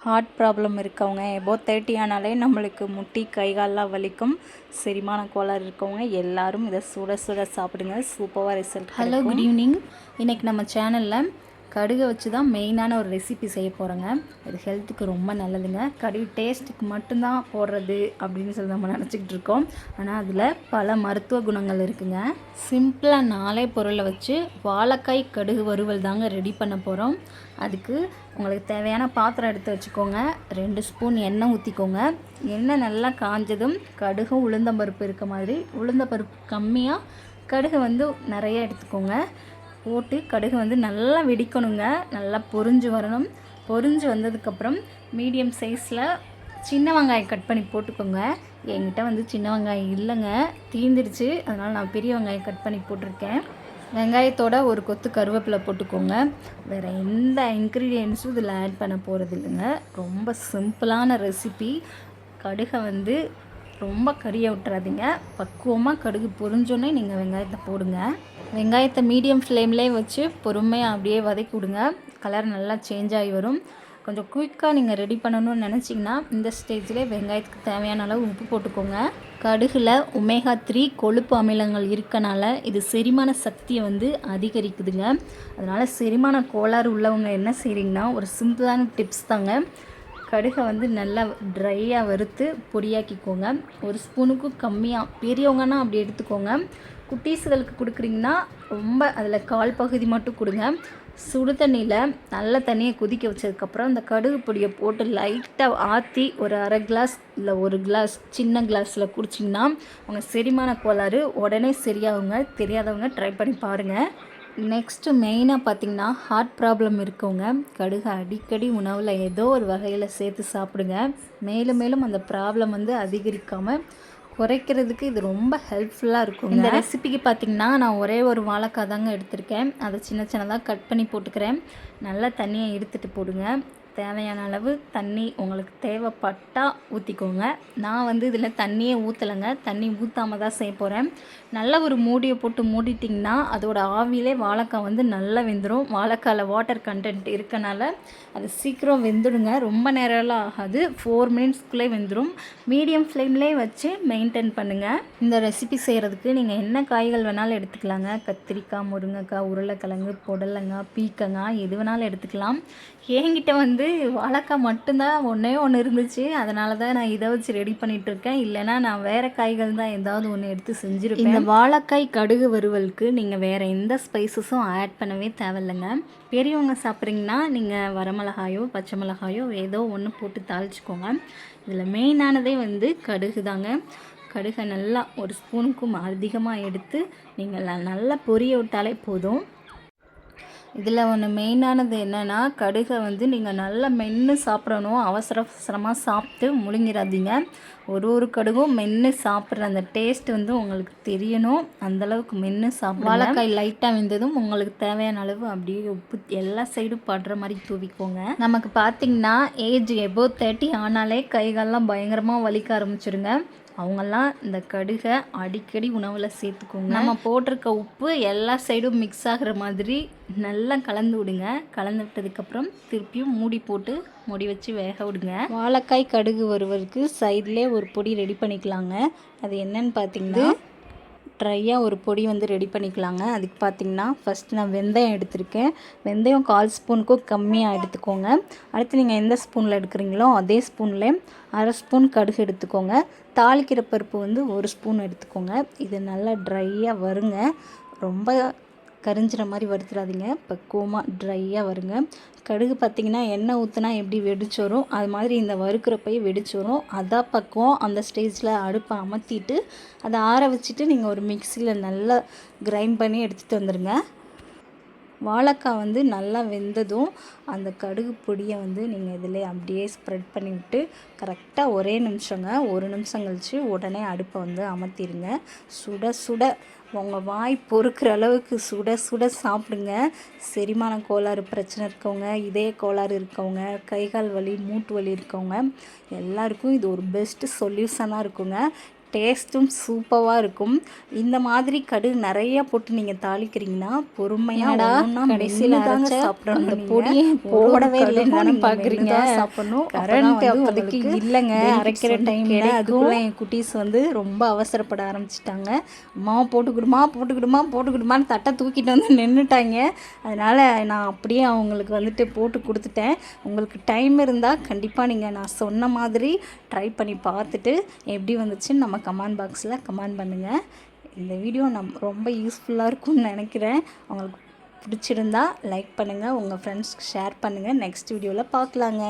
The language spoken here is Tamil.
ஹார்ட் ப்ராப்ளம் இருக்கவங்க எபோவ் 30 ஆனாலே நம்மளுக்கு முட்டி கை கால்லாம் வலிக்கும். செரிமான கோளாறு இருக்கவங்க எல்லாரும் இதை சுட சுட சாப்பிடுங்க. சூப்பராக ரிசல்ட் ஹலோ, கிடைக்கும். Good evening. இன்றைக்கி நம்ம சேனலில் கடுகை வச்சு தான் மெயினான ஒரு ரெசிபி செய்ய போகிறோங்க. இது ஹெல்த்துக்கு ரொம்ப நல்லதுங்க. கடுகு டேஸ்ட்டுக்கு மட்டும்தான் போடுறது அப்படின்னு சொல்லி நம்ம நினச்சிக்கிட்டு இருக்கோம். ஆனால் அதில் பல மருத்துவ குணங்கள் இருக்குங்க. சிம்பிளாக 4 பொருளை வச்சு வாழைக்காய் கடுகு வறுவல் தாங்க ரெடி பண்ண போகிறோம். அதுக்கு உங்களுக்கு தேவையான பாத்திரம் எடுத்து வச்சுக்கோங்க. 2 ஸ்பூன் எண்ணெய் ஊற்றிக்கோங்க. எண்ணெய் நல்லா காஞ்சதும் கடுகும் உளுந்தம்பருப்பு இருக்க மாதிரி உளுந்தம்பருப்பு கம்மியாக கடுகு நிறைய எடுத்துக்கோங்க. போட்டு கடுகு நல்லா வெடிக்கணுங்க. நல்லா பொரிஞ்சு வரணும். பொரிஞ்சு வந்ததுக்கப்புறம் மீடியம் சைஸில் சின்ன வெங்காயம் கட் பண்ணி போட்டுக்கோங்க. என்கிட்ட சின்ன வெங்காயம் இல்லைங்க, தீந்துடுச்சு. அதனால் நான் பெரிய வெங்காயம் கட் பண்ணி போட்டிருக்கேன். வெங்காயத்தோட ஒரு கொத்து கருவேப்பிலை போட்டுக்கோங்க. வேறு எந்த இன்க்ரீடியன்ஸும் இதில் ஆட் பண்ண போகிறது இல்லைங்க. ரொம்ப சிம்பிளான ரெசிபி. கடுகை ரொம்ப கறியை விட்டுறாதீங்க. பக்குவமாக கடுகு பொரிஞ்சோன்னே நீங்கள் வெங்காயத்தை போடுங்க. வெங்காயத்தை மீடியம் ஃப்ளேம்லேயே வச்சு பொறுமையாக அப்படியே வதக்கி விடுங்க. கலர் நல்லா சேஞ்ச் ஆகி வரும். கொஞ்சம் குயிக்காக நீங்கள் ரெடி பண்ணணும்னு நினச்சிங்கன்னா இந்த ஸ்டேஜில் வெங்காயத்துக்கு தேவையான அளவு உப்பு போட்டுக்கோங்க. கடுகில் ஒமேகா 3 கொழுப்பு அமிலங்கள் இருக்கனால இது செரிமான சக்தியை அதிகரிக்குதுங்க. அதனால் செரிமான கோளாறு உள்ளவங்க என்ன செய்கிறீங்கன்னா, ஒரு சிம்பிளான டிப்ஸ் தாங்க. கடுகை நல்லா ட்ரையாக வறுத்து பொடியாக்கிக்கோங்க. ஒரு ஸ்பூனுக்கும் கம்மியாக, பெரியவங்கன்னா அப்படி எடுத்துக்கோங்க. குட்டீஸுகளுக்கு கொடுக்குறீங்கன்னா ரொம்ப அதில் 1/4 பகுதி மட்டும் கொடுங்க. சுடு தண்ணியில் நல்ல தண்ணியை கொதிக்க வச்சதுக்கப்புறம் இந்த கடுகு பொடியை போட்டு லைட்டாக ஆற்றி ஒரு 1/2 கிளாஸ் இல்லை 1 கிளாஸ் சின்ன கிளாஸில் குடிச்சிங்கன்னா உங்கள் செரிமான கோளாறு உடனே சரியாகுங்க. தெரியாதவங்க ட்ரை பண்ணி பாருங்கள். நெக்ஸ்ட்டு மெயினாக பார்த்திங்கன்னா, ஹார்ட் ப்ராப்ளம் இருக்கவங்க கடுகு அடிக்கடி உணவில் ஏதோ ஒரு வகையில் சேர்த்து சாப்பிடுங்க. மேலும் மேலும் அந்த ப்ராப்ளம் அதிகரிக்காமல் குறைக்கிறதுக்கு இது ரொம்ப ஹெல்ப்ஃபுல்லாக இருக்கும். இந்த ரெசிபிக்கு பார்த்திங்கன்னா நான் ஒரே ஒரு வாழைக்காய் தாங்க எடுத்திருக்கேன். அதை சின்ன சின்னதாக கட் பண்ணி போட்டுக்கிறேன். நல்லா தண்ணியை எடுத்துகிட்டு போடுங்க. தேவையான அளவு தண்ணி உங்களுக்கு தேவைப்பட்டால் ஊற்றிக்கோங்க. நான் இதில் தண்ணியே ஊற்றலைங்க. தண்ணி ஊற்றாமல் தான் செய்ய போகிறேன். நல்ல ஒரு மூடியை போட்டு மூடிட்டிங்கன்னா அதோட ஆவிலே வாழைக்காய் நல்லா வெந்துடும். வாழைக்காயில் வாட்டர் கண்டென்ட் இருக்கனால அது சீக்கிரம் வெந்துடுங்க. ரொம்ப நேரம்லாம் ஆகாது. 4 மினிட்ஸ்க்குள்ளே வெந்துடும். மீடியம் ஃப்ளேம்லேயே வச்சு மெயின்டைன் பண்ணுங்கள். இந்த ரெசிபி செய்கிறதுக்கு நீங்கள் என்ன காய்கள் வேணாலும் எடுத்துக்கலாங்க. கத்திரிக்காய், முருங்கைக்காய், உருளைக்கிழங்கு, புடலங்காய், பீக்கங்காய் எது வேணாலும் எடுத்துக்கலாம். என்கிட்ட வாழைக்காய் மட்டும்தான் ஒன்றே ஒன்று இருந்துச்சு. அதனால தான் நான் இதை வச்சு ரெடி பண்ணிகிட்ருக்கேன். இல்லைனா நான் வேறு காய்கள் தான் ஏதாவது ஒன்று எடுத்து செஞ்சுருப்பேன். இந்த வாழைக்காய் கடுகு வறுவலுக்கு நீங்கள் வேறு எந்த ஸ்பைசஸும் ஆட் பண்ணவே தேவையில்லைங்க. பெரியவங்க சாப்பிட்றீங்கன்னா நீங்கள் வரமிளகாயோ பச்சை மிளகாயோ ஏதோ ஒன்று போட்டு தாளிச்சிக்கோங்க. இதில் மெயினானதே கடுகு தாங்க. கடுகை நல்லா ஒரு ஸ்பூனுக்கும் அதிகமாக எடுத்து நீங்கள் நல்லா பொரிய விட்டாலே போதும். இதில் ஒன்று மெயினானது என்னென்னா, கடுகை நீங்கள் நல்லா மென்று சாப்பிடணும். அவசரமாக சாப்பிட்டு முழுங்கிடாதீங்க. ஒரு கடுகும் மென்று சாப்பிட்ற அந்த டேஸ்ட் உங்களுக்கு தெரியணும். அந்தளவுக்கு மென்று சாப்பிடுங்க. வாழைக்காய் லைட்டாக வெந்ததும் உங்களுக்கு தேவையான அளவு அப்படியே உப்பு எல்லா சைடும் படுற மாதிரி தூவிக்கோங்க. நமக்கு பார்த்திங்கன்னா ஏஜ் எபோவ் 30 ஆனாலே கைகாலெலாம் பயங்கரமாக வலிக்க ஆரம்பிச்சிருங்க. அவங்கெல்லாம் இந்த கடுகை அடிக்கடி உணவில் சேர்த்துக்கோங்க. நம்ம போட்டிருக்க உப்பு எல்லா சைடும் மிக்ஸ் ஆகிற மாதிரி நல்லா கலந்து விடுங்க. கலந்து விட்டதுக்கப்புறம் திருப்பியும் மூடி போட்டு மூடி வச்சு வேக விடுங்க. வாழைக்காய் கடுகு வறுவலுக்கு சைட்லேயே ஒரு பொடி ரெடி பண்ணிக்கலாங்க. அது என்னன்னு பார்த்தீங்கன்னா, ட்ரையாக ஒரு பொடி ரெடி பண்ணிக்கலாங்க. அதுக்கு பார்த்திங்கன்னா ஃபஸ்ட்டு நான் வெந்தயம் எடுத்திருக்கேன். வெந்தயம் 1/4 ஸ்பூனுக்கும் கம்மியாக எடுத்துக்கோங்க. அடுத்து நீங்கள் எந்த ஸ்பூனில் எடுக்கிறீங்களோ அதே ஸ்பூனில் 1/2 ஸ்பூன் கடுகு எடுத்துக்கோங்க. தாளிக்கிற பருப்பு 1 ஸ்பூன் எடுத்துக்கோங்க. இது நல்லா ட்ரையாக வருங்க. ரொம்ப கரிஞ்சிற மாதிரி வறுத்துடாதீங்க. பக்குவமாக ட்ரையாக வருங்க. கடுகு பார்த்திங்கன்னா எண்ணெய் ஊற்றினா எப்படி வெடிச்சு வரும், அது மாதிரி இந்த வறுக்கிறப்பையே வெடிச்சு வரும். அதான் பக்குவம். அந்த ஸ்டேஜில் அடுப்பை அமர்த்திட்டு அதை ஆற வச்சுட்டு நீங்கள் ஒரு மிக்சியில் நல்லா கிரைண்ட் பண்ணி எடுத்துகிட்டு வந்துடுங்க. வாழைக்காய் நல்லா வெந்ததும் அந்த கடுகு பொடியை நீங்கள் இதில் அப்படியே ஸ்ப்ரெட் பண்ணி விட்டு கரெக்டாக ஒரே நிமிஷங்க. 1 நிமிஷம் கழித்து உடனே அடுப்பை அமர்த்திடுங்க. சுட சுட உங்கள் வாய் பொறுக்கிற அளவுக்கு சுட சுட சாப்பிடுங்க. செரிமான கோளாறு பிரச்சனை இருக்கவங்க, இதய கோளாறு இருக்கவங்க, கைகால் வலி, மூட்டு வலி இருக்கவங்க எல்லாருக்கும் இது ஒரு பெஸ்ட்டு சொல்யூஷனாக இருக்குங்க. டேஸ்ட்டும் சூப்பராக இருக்கும். இந்த மாதிரி கடுகு நிறைய போட்டு நீங்கள் தாளிக்கிறீங்கன்னா பொறுமையாக கடைசியில் தாங்க சாப்பிடணும். அந்த பொடியை போடவே இல்லைன்னு பார்க்குறீங்க. சாப்பிடணும். கரண்ட் அப்போதைக்கு இல்லைங்க. அரைக்கிற டைமில் அதுக்குள்ளே என் குட்டீஸ் வந்து ரொம்ப அவசரப்பட ஆரம்பிச்சிட்டாங்க. அம்மாவை போட்டுக்கிடுமான்னு தட்டை தூக்கிட்டு வந்து நின்றுட்டாங்க. அதனால் நான் அப்படியே அவங்களுக்கு வந்துட்டு போட்டு கொடுத்துட்டேன். உங்களுக்கு டைம் இருந்தால் கண்டிப்பாக நீங்கள் நான் சொன்ன மாதிரி ட்ரை பண்ணி பார்த்துட்டு எப்படி வந்துச்சுன்னு நம்ம கமெண்ட் பாக்ஸில் கமெண்ட் பண்ணுங்கள். இந்த வீடியோ ரொம்ப யூஸ்ஃபுல்லாக இருக்கும்னு நினைக்கிறேன். உங்களுக்கு பிடிச்சிருந்தா லைக் பண்ணுங்கள், உங்கள் ஃப்ரெண்ட்ஸ்க்கு ஷேர் பண்ணுங்கள். நெக்ஸ்ட் வீடியோவில் பார்க்கலாங்க.